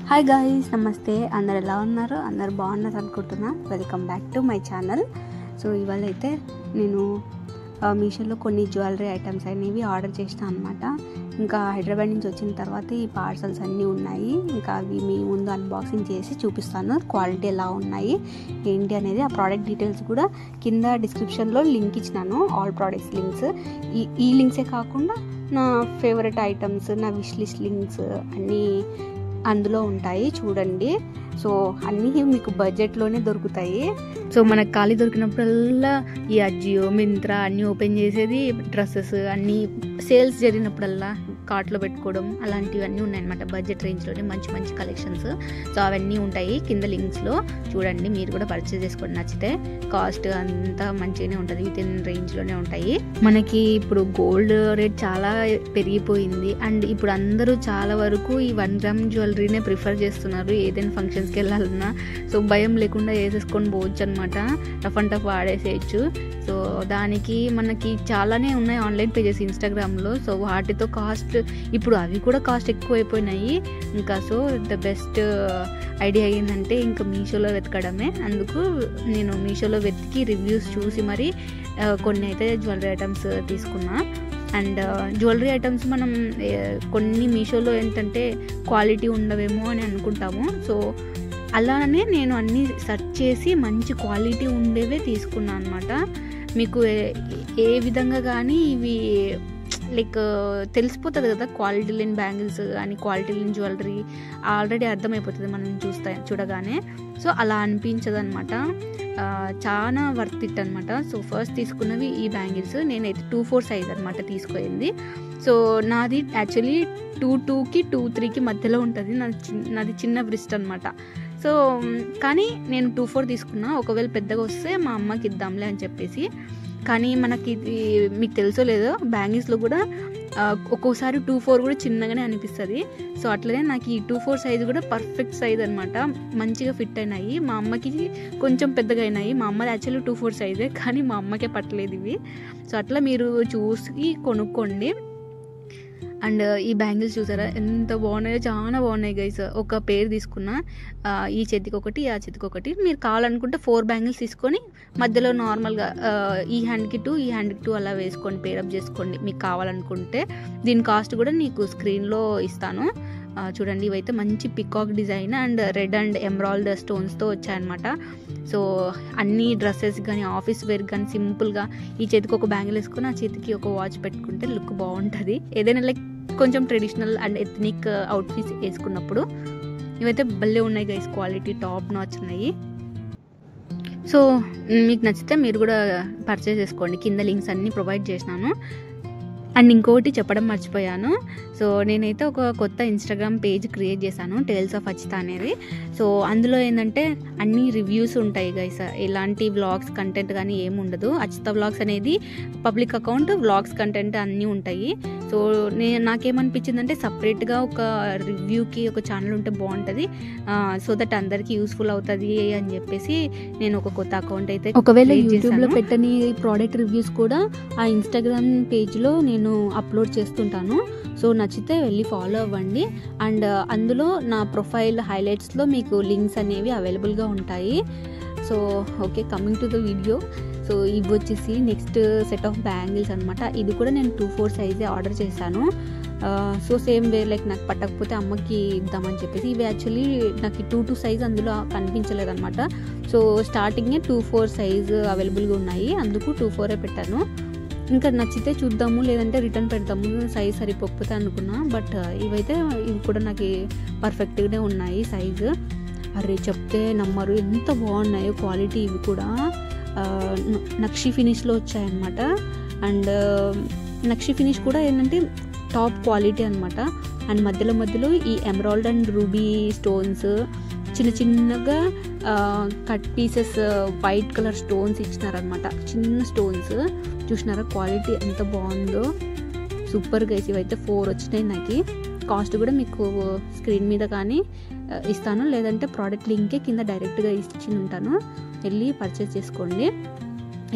Hi guys, నమస్తే. అందరు ఎలా ఉన్నారు? అందరు బాగున్నారు అనుకుంటున్నా. Welcome back to my channel. So ఇవాళ అయితే నేను మీషోలో కొన్ని జ్యువెలరీ ఐటమ్స్ అనేవి ఆర్డర్ చేసిన అనమాట. ఇంకా హైదరాబాద్ నుంచి వచ్చిన తర్వాత ఈ పార్సల్స్ అన్నీ ఉన్నాయి. ఇంకా అవి మీ ముందు అన్బాక్సింగ్ చేసి చూపిస్తాను. క్వాలిటీ ఎలా ఉన్నాయి ఏంటి అనేది, ఆ ప్రోడక్ట్ డీటెయిల్స్ కూడా కింద డిస్క్రిప్షన్లో లింక్ ఇచ్చినాను. ఆల్ ప్రోడక్ట్స్ లింక్స్, ఈ లింక్సే కాకుండా నా ఫేవరెట్ ఐటమ్స్, నా విష్ లిస్ట్ లింక్స్ అన్నీ అందులో ఉంటాయి. చూడండి. సో అన్నీ మీకు బడ్జెట్లోనే దొరుకుతాయి. సో మనకు ఖాళీ దొరికినప్పుడల్లా ఈ అజియో, మింత్రా అన్నీ ఓపెన్ చేసేది, డ్రెస్సెస్ అన్నీ సేల్స్ జరిగినప్పుడల్లా కార్ట్లో పెట్టుకోవడం అలాంటివన్నీ ఉన్నాయన్నమాట. బడ్జెట్ రేంజ్లోనే మంచి మంచి కలెక్షన్స్. సో అవన్నీ ఉంటాయి కింద లింక్స్లో. చూడండి, మీరు కూడా పర్చేస్ చేసుకోండి. నచ్చితే కాస్ట్ అంతా మంచిగానే ఉంటుంది, విత్ ఇన్ రేంజ్లోనే ఉంటాయి. మనకి ఇప్పుడు గోల్డ్ రేట్ చాలా పెరిగిపోయింది. అండ్ ఇప్పుడు అందరూ చాలా వరకు ఈ 1 గ్రామ్ జ్యువెలరీనే ప్రిఫర్ చేస్తున్నారు ఏదైనా ఫంక్షన్స్కి వెళ్ళాలన్నా. సో భయం లేకుండా వేసేసుకొని పోవచ్చు అనమాట. రఫ్ అండ్ టఫ్ వాడేసేయచ్చు. సో దానికి మనకి చాలానే ఉన్నాయి ఆన్లైన్ పేజెస్ ఇన్స్టాగ్రామ్లో. సో వాటితో కాస్ట్, ఇప్పుడు అవి కూడా కాస్ట్ ఎక్కువ అయిపోయినాయి. ఇంకా సో ద బెస్ట్ ఐడియా ఏంటంటే ఇంకా మీషోలో వెతకడమే. అందుకు నేను మీషోలో వెతికి రివ్యూస్ చూసి మరి కొన్ని అయితే జ్యువెలరీ ఐటమ్స్ తీసుకున్నా. అండ్ జ్యువెలరీ ఐటమ్స్ మనం కొన్ని మీషోలో ఏంటంటే క్వాలిటీ ఉండవేమో అని అనుకుంటాము. సో అలానే నేను అన్నీ సెర్చ్ చేసి మంచి క్వాలిటీ ఉండేవే తీసుకున్నాను అనమాట. మీకు ఏ విధంగా కానీ ఇవి లైక్ తెలిసిపోతుంది కదా, క్వాలిటీ లేని బ్యాంగిల్స్ కానీ క్వాలిటీ లేని జ్యువెలరీ ఆల్రెడీ అర్థమైపోతుంది మనం చూడగానే. సో అలా అనిపించదు అనమాట. చాలా వర్త్ ఇట్ అనమాట. సో ఫస్ట్ తీసుకున్నవి ఈ బ్యాంగిల్స్. నేనైతే 2-4 సైజ్ అనమాట తీసుకుంది. సో నాది యాక్చువల్లీ 2-2కి 2-3కి మధ్యలో ఉంటుంది. నాది చిన్న బ్రిస్ట్ అనమాట. సో కానీ నేను 2-4 తీసుకున్నా. ఒకవేళ పెద్దగా వస్తే మా అమ్మకి ఇద్దాంలే అని చెప్పేసి. కానీ మనకి ఇది మీకు తెలుసో లేదో, బ్యాంగిల్స్లో కూడా ఒక్కోసారి 2-4 కూడా చిన్నగానే అనిపిస్తుంది. సో అట్లనే నాకు ఈ 2-4 సైజు కూడా పర్ఫెక్ట్ సైజ్ అనమాట. మంచిగా ఫిట్ అయినాయి. మా అమ్మకి కొంచెం పెద్దగా అయినాయి. మా అమ్మది యాక్చువల్లీ 2-4 సైజే, కానీ మా అమ్మకే పట్టలేదు ఇవి. సో అట్లా మీరు చూసి కొనుక్కోండి. అండ్ ఈ బ్యాంగిల్స్ చూసారా ఎంత బాగున్నాయో, చాలా బాగున్నాయి గైస్. ఒక పేరు తీసుకున్నా, ఈ చేతికి ఒకటి, ఆ చేతికి ఒకటి. మీరు కావాలనుకుంటే 4 బ్యాంగిల్స్ తీసుకొని మధ్యలో నార్మల్గా ఈ హ్యాండ్కి 2, ఈ హ్యాండ్కి 2 అలా వేసుకొని పేరప్ చేసుకోండి మీకు కావాలనుకుంటే. దీని కాస్ట్ కూడా నీకు స్క్రీన్లో ఇస్తాను. చూడండి, ఇవైతే మంచి peacock design and red and emerald స్టోన్స్తో వచ్చాయన్నమాట. సో అన్ని డ్రెస్సెస్ కానీ ఆఫీస్ వేర్ కానీ సింపుల్గా ఈ చేతికి ఒక బ్యాంగిల్ వేసుకొని ఆ చేతికి ఒక వాచ్ పెట్టుకుంటే లుక్ బాగుంటుంది. ఏదైనా లైక్ కొంచెం ట్రెడిషనల్ అండ్ ఎథ్నిక్ అవుట్ఫిట్స్ వేసుకున్నప్పుడు ఇవైతే భలే ఉన్నాయి గైస్. క్వాలిటీ టాప్ నాచ్ ఉన్నాయి. సో మీకు నచ్చితే మీరు కూడా పర్చేస్ చేసుకోండి. కింద లింక్స్ అన్నీ ప్రొవైడ్ చేసినాను. అండ్ ఇంకోటి చెప్పడం మర్చిపోయాను. సో నేనైతే ఒక కొత్త ఇన్స్టాగ్రామ్ పేజ్ క్రియేట్ చేశాను, టేల్స్ ఆఫ్ అచిత అనేది. సో అందులో ఏంటంటే అన్ని రివ్యూస్ ఉంటాయి గైస్. ఎలాంటి వ్లాగ్స్ కంటెంట్ కానీ ఏమి ఉండదు. అచిత వ్లాగ్స్ అనేది పబ్లిక్ అకౌంట్, వ్లాగ్స్ కంటెంట్ అన్నీ ఉంటాయి. సో నాకేమనిపించిందంటే సపరేట్గా ఒక రివ్యూకి ఒక ఛానల్ ఉంటే బాగుంటుంది, సో దట్ అందరికీ యూస్ఫుల్ అవుతుంది అని చెప్పేసి నేను ఒక కొత్త అకౌంట్ అయితే, ఒకవేళ యూట్యూబ్లో పెట్టని ప్రోడక్ట్ రివ్యూస్ కూడా ఆ ఇన్స్టాగ్రామ్ పేజ్లో నేను అప్లోడ్ చేస్తుంటాను. సో నచ్చితే వెళ్ళి ఫాలో అవ్వండి. అండ్ అందులో నా ప్రొఫైల్ హైలైట్స్లో మీకు లింక్స్ అనేవి అవైలబుల్గా ఉంటాయి. So okay, coming to the video. So ఇవి వచ్చేసి నెక్స్ట్ సెట్ ఆఫ్ బ్యాంగిల్స్ అనమాట. ఇది కూడా నేను 2-4 సైజే ఆర్డర్ చేశాను. సో సేమ్ వే లైక్ నాకు పట్టకపోతే అమ్మకి ఇద్దామని చెప్పేసి. ఇవి యాక్చువల్లీ నాకు 2-2 సైజ్ అందులో కనిపించలేదు అనమాట. సో స్టార్టింగే 2-4 సైజు అవైలబుల్గా ఉన్నాయి, అందుకు 2-4 పెట్టాను. ఇంకా నచ్చితే చూద్దాము, లేదంటే రిటర్న్ పెడతాము సైజ్ సరిపోకపోతే అనుకున్నా. బట్ ఇవి కూడా నాకు పర్ఫెక్ట్గానే ఉన్నాయి సైజు. అరే చెప్తే నమ్మరు ఎంత బాగున్నాయో క్వాలిటీ. ఇవి కూడా నక్షి ఫినిష్లో వచ్చాయన్నమాట. అండ్ నక్షి ఫినిష్ కూడా ఏంటంటే టాప్ క్వాలిటీ అనమాట. అండ్ మధ్యలో ఈ ఎమరాల్డ్ అండ్ రూబీ స్టోన్స్, చిన్న చిన్నగా cut pieces white colour stones ఇచ్చినారనమాట. చిన్న స్టోన్స్ చూసినారా, క్వాలిటీ ఎంత బాగుందో, సూపర్ గైస్. ఇవైతే 4 వచ్చినాయి నాకు. కాస్ట్ కూడా మీకు స్క్రీన్ మీద కానీ ఇస్తాను, లేదంటే ప్రోడక్ట్ లింకే కింద డైరెక్ట్గా ఇచ్చి ఉంటాను, వెళ్ళి పర్చేస్ చేసుకోండి.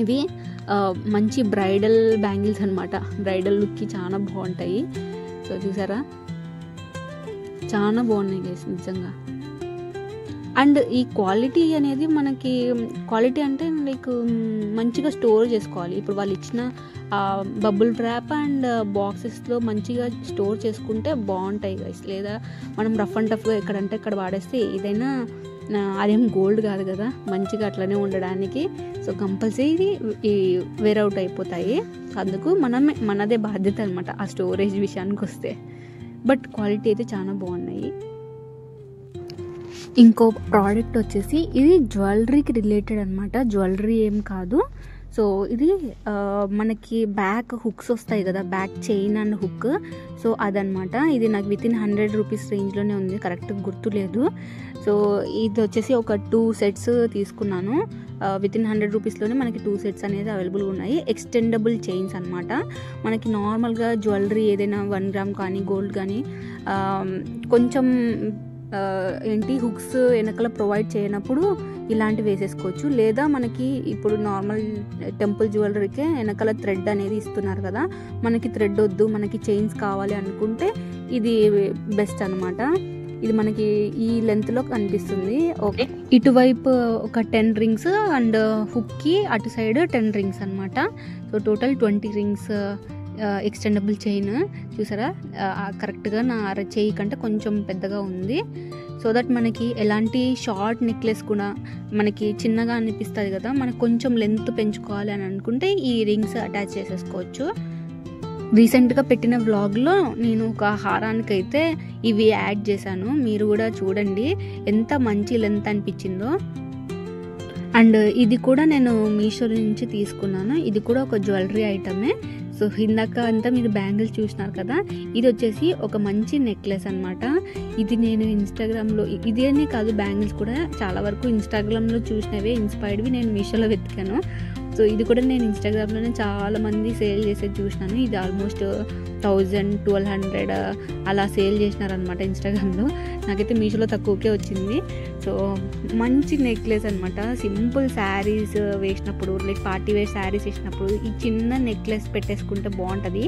ఇవి మంచి బ్రైడల్ బ్యాంగిల్స్ అనమాట. బ్రైడల్ లుక్కి చాలా బాగుంటాయి. సో చూసారా, చాలా బాగున్నాయి గైస్ నిజంగా. అండ్ ఈ క్వాలిటీ అనేది మనకి క్వాలిటీ అంటే లైక్ మంచిగా స్టోర్ చేసుకోవాలి. ఇప్పుడు వాళ్ళు ఇచ్చిన బబుల్ ర్యాప్ అండ్ బాక్సెస్లో మంచిగా స్టోర్ చేసుకుంటే బాగుంటాయి గైస్. లేదా మనం రఫ్ అండ్ టఫ్గా ఎక్కడంటే ఇక్కడ వాడేస్తే ఏదైనా అదేం గోల్డ్ కాదు కదా, మంచిగా అట్లనే ఉండడానికి. సో కంపల్సరీ వేర్ అవుట్ అయిపోతాయి. అందుకు మనదే బాధ్యత అనమాట ఆ స్టోరేజ్ విషయానికి వస్తే. బట్ క్వాలిటీ అయితే చాలా బాగున్నాయి. ఇంకో ప్రోడక్ట్ వచ్చేసి ఇది జ్యువెలరీకి రిలేటెడ్ అనమాట. జ్యువెలరీ ఏం కాదు. సో ఇది మనకి బ్యాక్ హుక్స్ వస్తాయి కదా, back chain and hook. So అదనమాట. ఇది నాకు వితిన్ 100 రూపీస్ రేంజ్లోనే ఉంది, కరెక్ట్గా గుర్తులేదు. సో ఇది వచ్చేసి ఒక 2 సెట్స్ తీసుకున్నాను. వితిన్ 100 రూపీస్లోనే మనకి 2 సెట్స్ అనేది అవైలబుల్గా ఉన్నాయి. ఎక్స్టెండబుల్ చైన్స్ అనమాట. మనకి నార్మల్గా జ్యువెలరీ ఏదైనా 1 గ్రామ్ కానీ గోల్డ్ కానీ కొంచెం హుక్స్ వెనకాల ప్రొవైడ్ చేయనప్పుడు ఇలాంటివి వేసేసుకోవచ్చు. లేదా మనకి ఇప్పుడు నార్మల్ టెంపుల్ జ్యువెలరీకే వెనకాల థ్రెడ్ అనేది ఇస్తున్నారు కదా, మనకి థ్రెడ్ వద్దు, మనకి చైన్స్ కావాలి అనుకుంటే ఇది బెస్ట్ అనమాట. ఇది మనకి ఈ లెంత్లో కనిపిస్తుంది. ఓకే, ఇటువైపు ఒక 10 రింగ్స్ అండ్ హుక్కి అటు సైడ్ 10 రింగ్స్ అనమాట. So total 20 rings extendable chain. చూసారా, కరెక్ట్గా నా చేయి కంటే కొంచెం పెద్దగా ఉంది. సో దట్ మనకి ఎలాంటి షార్ట్ నెక్లెస్ కూడా మనకి చిన్నగా అనిపిస్తుంది కదా, మనకు కొంచెం లెంత్ పెంచుకోవాలి అని అనుకుంటే ఈ రింగ్స్ అటాచ్ చేసేసుకోవచ్చు. రీసెంట్గా పెట్టిన వ్లాగ్లో నేను ఒక హారానికైతే ఇవి యాడ్ చేశాను, మీరు కూడా చూడండి ఎంత మంచి లెంత్ అనిపించిందో. అండ్ ఇది కూడా నేను మీషో నుంచి తీసుకున్నాను. ఇది కూడా ఒక జ్యువెలరీ ఐటమే. సో ఇందాక అంతా మీరు బ్యాంగిల్స్ చూసినారు కదా, ఇది వచ్చేసి ఒక మంచి నెక్లెస్ అనమాట. ఇది నేను ఇన్స్టాగ్రామ్లో, ఇదేనే కాదు బ్యాంగిల్స్ కూడా చాలా వరకు ఇన్స్టాగ్రామ్లో చూసినవే ఇన్స్పైర్డ్వి నేను మీషోలో వెతికాను. సో ఇది కూడా నేను ఇన్స్టాగ్రామ్లోనే చాలా మంది సేల్ చేసేది చూసినాను. ఇది ఆల్మోస్ట్ 1000-1200 అలా సేల్ చేసినారనమాట ఇన్స్టాగ్రామ్లో. నాకైతే మీషోలో తక్కువకే వచ్చింది. సో మంచి నెక్లెస్ అనమాట. సింపుల్ శారీస్ వేసినప్పుడు, లైక్ పార్టీ వేర్ శారీస్ వేసినప్పుడు ఈ చిన్న నెక్లెస్ పెట్టేసుకుంటే బాగుంటుంది.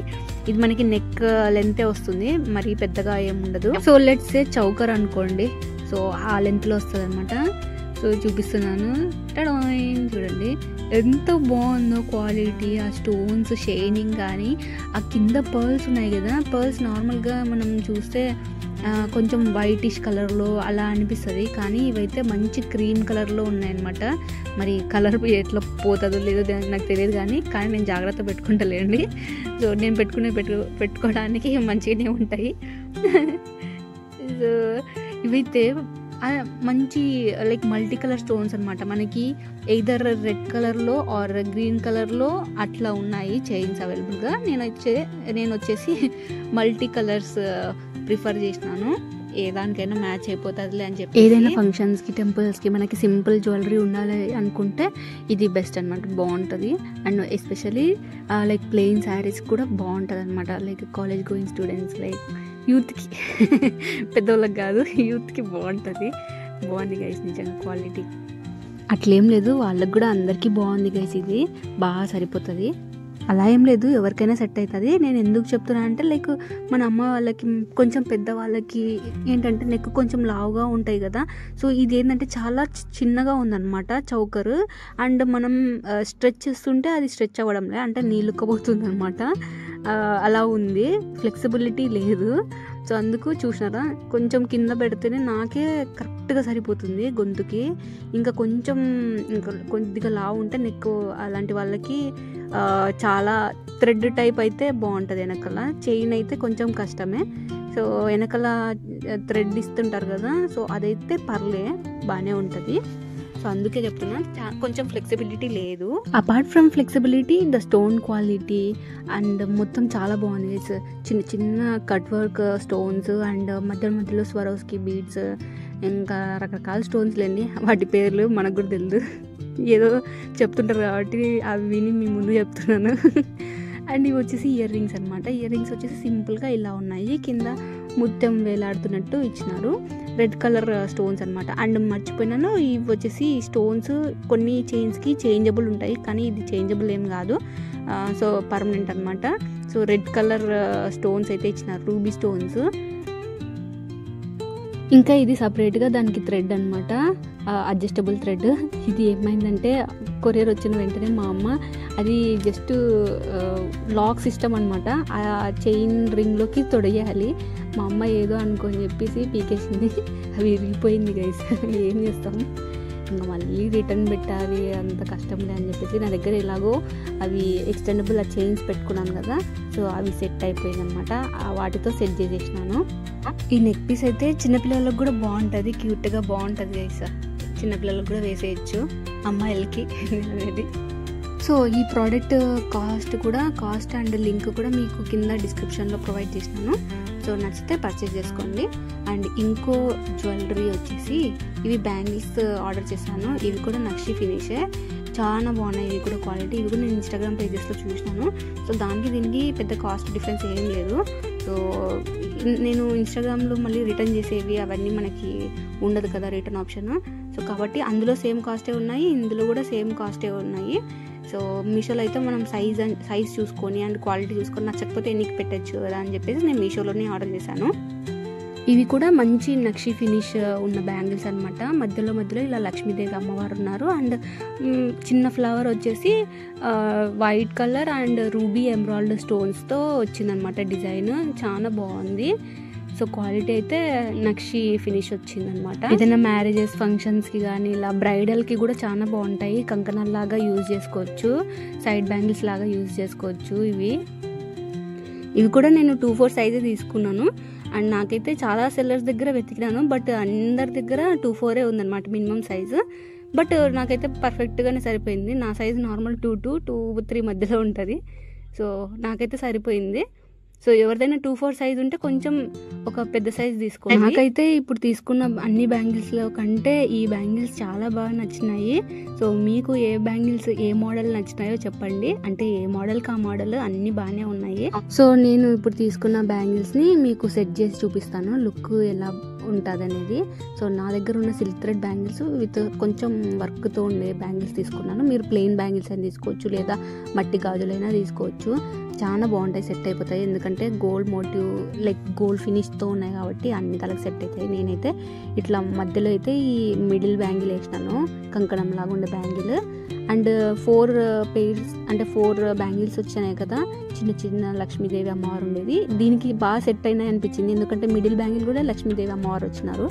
ఇది మనకి నెక్ లెంతే వస్తుంది, మరి పెద్దగా ఏముండదు. సో లెట్స్ సే చౌకర్ అనుకోండి, సో ఆ లెంత్లో వస్తుంది అనమాట. సో చూపిస్తున్నాను, చూడండి ఎంత బాగుందో క్వాలిటీ. ఆ స్టోన్స్ షైనింగ్ కానీ, ఆ కింద పర్ల్స్ ఉన్నాయి కదా, పర్ల్స్ నార్మల్గా మనం చూస్తే కొంచెం వైటిష్ కలర్లో అలా అనిపిస్తుంది, కానీ ఇవైతే మంచి క్రీమ్ కలర్లో ఉన్నాయన్నమాట. మరి కలర్ ఎట్లా పోతుందో లేదో నాకు తెలియదు, కానీ నేను జాగ్రత్త పెట్టుకుంటలేండి. సో నేను పెట్టుకోవడానికి మంచిగానే ఉంటాయి. సో ఇవైతే మంచి లైక్ మల్టీ కలర్ స్టోన్స్ అనమాట. మనకి ఎయిదర్ రెడ్ కలర్లో ఆర్ గ్రీన్ కలర్లో అట్లా ఉన్నాయి చైన్స్ అవైలబుల్గా. నేను వచ్చేసి మల్టీ కలర్స్ ప్రిఫర్ చేసినాను. ఏ దానికైనా మ్యాచ్ అయిపోతుందిలే అని చెప్పి. ఏదైనా ఫంక్షన్స్కి, టెంపుల్స్కి మనకి సింపుల్ జ్యువెలరీ ఉండాలి అనుకుంటే ఇది బెస్ట్ అనమాట, బాగుంటుంది. And especially like plain saris కూడా బాగుంటుంది అనమాట. Like college going students, like యూత్కి, పెద్దవాళ్ళకి కాదు, యూత్కి బాగుంటుంది. బాగుంది గైస్ నిజంగా క్వాలిటీ. అట్లేం లేదు, వాళ్ళకి కూడా అందరికీ బాగుంది గైస్. ఇది బాగా సరిపోతుంది, అలా ఏం లేదు, ఎవరికైనా సెట్ అవుతుంది. నేను ఎందుకు చెప్తున్నా అంటే లైక్ మన అమ్మ వాళ్ళకి, కొంచెం పెద్దవాళ్ళకి ఏంటంటే నెక్ కొంచెం లావుగా ఉంటాయి కదా. సో ఇది ఏంటంటే చాలా చిన్నగా ఉందన్నమాట చౌకర్. అండ్ మనం స్ట్రెచ్ చేస్తుంటే అది స్ట్రెచ్ అవ్వడంలే, అంటే నీళ్ళుక్కపోతుంది అనమాట. అలా ఉంది, ఫ్లెక్సిబిలిటీ లేదు. సో అందుకు చూసినారా, కొంచెం కింద పెడితేనే నాకే కరెక్ట్గా సరిపోతుంది గొంతుకి. ఇంకా కొద్దిగా లావు ఉంటే నెక్ అలాంటి వాళ్ళకి చాలా థ్రెడ్ టైప్ అయితే బాగుంటుంది. వెనకాల చైన్ అయితే కొంచెం కష్టమే. సో వెనకాల థ్రెడ్ ఇస్తుంటారు కదా, సో అదైతే బాగానే ఉంటుంది. సో అందుకే చెప్తున్నా, కొంచెం ఫ్లెక్సిబిలిటీ లేదు. Apart from flexibility, the stone quality and మొత్తం చాలా బాగుంది. చిన్న చిన్న కట్ వర్క్ స్టోన్స్ అండ్ మధ్యలో స్వరోస్కి బీడ్స్, ఇంకా రకరకాల స్టోన్స్ లేండి, వాటి పేర్లు మనకు కూడా తెలియదు, ఏదో చెప్తుంటారు కాబట్టి అవి విని మీ ముందు చెప్తున్నాను. అండ్ ఇవి వచ్చేసి ఇయర్ రింగ్స్ అనమాట. ఇయర్ రింగ్స్ వచ్చేసి సింపుల్గా ఇలా ఉన్నాయి, కింద ముత్యం వేలాడుతున్నట్టు ఇచ్చినారు, రెడ్ కలర్ స్టోన్స్ అనమాట. అండ్ మర్చిపోయినాను, ఇవి వచ్చేసి స్టోన్స్ కొన్ని చైన్స్కి చేంజబుల్ ఉంటాయి, కానీ ఇది చేంజబుల్ ఏం కాదు, సో పర్మనెంట్ అనమాట. సో రెడ్ కలర్ స్టోన్స్ అయితే ఇచ్చినారు, రూబీ స్టోన్స్. ఇంకా ఇది సపరేట్గా దానికి థ్రెడ్ అనమాట, అడ్జస్టబుల్ థ్రెడ్. ఇది ఏమైందంటే కొరియర్ వచ్చిన వెంటనే మా అమ్మ అది జస్ట్ లాక్ సిస్టమ్ అనమాట, ఆ చైన్ రింగ్లోకి తొడేయాలి. మా అమ్మ ఏదో అనుకొని చెప్పేసి పీకేసింది, అవి విరిగిపోయింది గైస్. ఏం చేస్తాం, ఇంకా మళ్ళీ రిటర్న్ పెట్టాలి, అంత కష్టంలే అని చెప్పేసి నా దగ్గర ఎలాగో అవి ఎక్స్టెండబుల్ ఆ చైన్స్ పెట్టుకున్నాను కదా, సో అవి సెట్ అయిపోయింది అనమాట. వాటితో సెట్ చేసేసినాను. ఈ నెక్ పీస్ అయితే చిన్నపిల్లలకు కూడా బాగుంటుంది, క్యూట్గా బాగుంటుంది గైస్. చిన్నపిల్లలకు కూడా వేసేయచ్చు, అమ్మాయిలకి అనేది. సో ఈ ప్రోడక్ట్ కాస్ట్ అండ్ లింక్ కూడా మీకు కింద డిస్క్రిప్షన్లో ప్రొవైడ్ చేసినాను. సో నచ్చితే పర్చేస్ చేసుకోండి. అండ్ ఇంకో జ్యువెలరీ వచ్చేసి ఇవి బ్యాంగిల్స్ ఆర్డర్ చేశాను. ఇవి కూడా నక్షి ఫినిషే, చాలా బాగున్నాయి. ఇవి కూడా క్వాలిటీ, ఇవి కూడా నేను ఇన్స్టాగ్రామ్ పేజెస్లో చూసినాను. సో దానికి దీనికి పెద్ద కాస్ట్ డిఫరెన్స్ ఏం లేదు. సో నేను ఇన్స్టాగ్రామ్లో మళ్ళీ రిటర్న్ చేసేవి అవన్నీ మనకి ఉండదు కదా రిటర్న్ ఆప్షన్. సో కాబట్టి అందులో సేమ్ కాస్టే ఉన్నాయి, ఇందులో కూడా సేమ్ కాస్టే ఉన్నాయి. సో మీషోలో అయితే మనం సైజ్ చూసుకొని అండ్ క్వాలిటీ చూసుకొని నచ్చకపోతే ఎన్నికి పెట్టచ్చు కదా అని చెప్పేసి నేను మీషోలోనే ఆర్డర్ చేశాను. ఇవి కూడా మంచి నక్షి ఫినిష్ ఉన్న బ్యాంగిల్స్ అనమాట. మధ్యలో ఇలా లక్ష్మీదేవి అమ్మవారు ఉన్నారు. అండ్ చిన్న ఫ్లవర్ వచ్చేసి white colour and ruby emerald స్టోన్స్తో వచ్చిందనమాట డిజైన్, చాలా బాగుంది. సో క్వాలిటీ అయితే నక్షి ఫినిష్ వచ్చిందనమాట. ఏదైనా మ్యారేజెస్ ఫంక్షన్స్కి కానీ ఇలా బ్రైడల్కి కూడా చాలా బాగుంటాయి. కంకణాల లాగా యూజ్ చేసుకోవచ్చు, సైడ్ బ్యాంగిల్స్ లాగా యూజ్ చేసుకోవచ్చు. ఇవి కూడా నేను 2-4 సైజే తీసుకున్నాను. అండ్ నాకైతే చాలా సెల్లర్స్ దగ్గర వెతికినాను, బట్ అందరి దగ్గర 2-4 ఉందన్నమాట మినిమం సైజు. బట్ నాకైతే పర్ఫెక్ట్గానే సరిపోయింది. నా సైజు నార్మల్ 2-3 మధ్యలో ఉంటుంది. సో నాకైతే సరిపోయింది. సో ఎవరిదైనా 2-4 సైజ్ ఉంటే కొంచెం ఒక పెద్ద సైజ్ తీసుకోండి. నాకైతే ఇప్పుడు తీసుకున్న అన్ని బ్యాంగిల్స్లో కంటే ఈ బ్యాంగిల్స్ చాలా బాగా నచ్చినాయి. సో మీకు ఏ బ్యాంగిల్స్ ఏ మోడల్ నచ్చినాయో చెప్పండి, అంటే ఏ మోడల్కి ఆ మోడల్ అన్ని బాగానే ఉన్నాయి. సో నేను ఇప్పుడు తీసుకున్న బ్యాంగిల్స్ని మీకు సెట్ చేసి చూపిస్తాను, లుక్ ఎలా ఉంటుంది అనేది. సో నా దగ్గర ఉన్న సిల్క్ థ్రెడ్ బ్యాంగిల్స్ విత్ కొంచెం వర్క్తో ఉండే బ్యాంగిల్స్ తీసుకున్నాను. మీరు ప్లెయిన్ బ్యాంగిల్స్ అని తీసుకోవచ్చు, లేదా మట్టి గాజులైనా తీసుకోవచ్చు. చాలా బాగుంటాయి, సెట్ అయిపోతాయి. ఎందుకంటే గోల్డ్ మోటివ్ లైక్ గోల్డ్ ఫినిష్తో ఉన్నాయి కాబట్టి అన్ని కలర్స్ సెట్ అవుతాయి. నేనైతే ఇట్లా మధ్యలో అయితే ఈ మిడిల్ బ్యాంగిల్ వేసినాను, కంకణం లాగా ఉండే బ్యాంగిల్. అండ్ 4 పెయిర్స్ అంటే 4 బ్యాంగిల్స్ వచ్చినాయి కదా, చిన్న లక్ష్మీదేవి అమ్మవారు ఉండేది. దీనికి బాగా సెట్ అయినాయి అనిపించింది, ఎందుకంటే మిడిల్ బ్యాంగిల్ కూడా లక్ష్మీదేవి అమ్మవారు వచ్చినారు.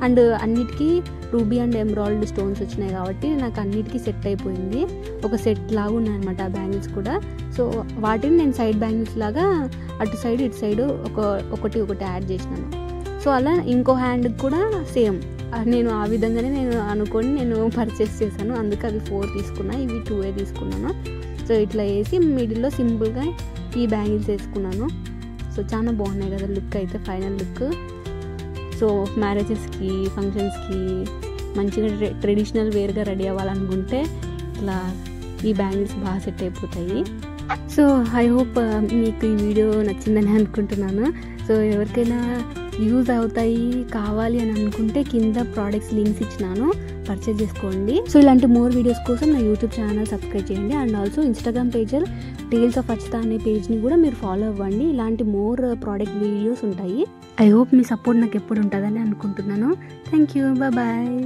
అండ్ అన్నిటికీ రూబీ అండ్ ఎమరాల్డ్ స్టోన్స్ వచ్చినాయి కాబట్టి నాకు అన్నిటికీ సెట్ అయిపోయింది. ఒక సెట్ లాగా ఉన్నాయన్నమాట ఆ బ్యాంగిల్స్ కూడా. సో వాటిని నేను సైడ్ బ్యాంగిల్స్ లాగా అటు సైడ్ ఇటు సైడ్ ఒకటి యాడ్ చేసినాను. సో అలా ఇంకో హ్యాండ్కి కూడా సేమ్ నేను ఆ విధంగానే నేను పర్చేస్ చేశాను. అందుకే అవి 4 తీసుకున్నా, ఇవి 2 తీసుకున్నాను. సో ఇట్లా వేసి మిడిల్లో సింపుల్గా ఈ బ్యాంగిల్స్ వేసుకున్నాను. సో చాలా బాగున్నాయి కదా లుక్ అయితే, ఫైనల్ లుక్. సో మ్యారేజెస్కి ఫంక్షన్స్కి మంచిగా ట్రెడిషనల్ వేర్గా రెడీ అవ్వాలనుకుంటే ఇట్లా ఈ బ్యాంగిల్స్ బాగా సెట్ అయిపోతాయి. సో ఐ హోప్ మీకు ఈ వీడియో నచ్చిందని అనుకుంటున్నాను. సో ఎవరికైనా యూజ్ అవుతాయి కావాలి అని అనుకుంటే కింద ప్రోడక్ట్స్ లింక్స్ ఇచ్చినాను, పర్చేజ్ చేసుకోండి. సో ఇలాంటి మోర్ వీడియోస్ కోసం నా యూట్యూబ్ ఛానల్ సబ్స్క్రైబ్ చేయండి. And also Instagram page tales of Archita అనే పేజ్ని కూడా మీరు ఫాలో అవ్వండి. ఇలాంటి మోర్ ప్రోడక్ట్ వీడియోస్ ఉంటాయి. ఐ హోప్ మీ సపోర్ట్ నాకు ఎప్పుడు ఉంటుందని అనుకుంటున్నాను. Thank you, bye.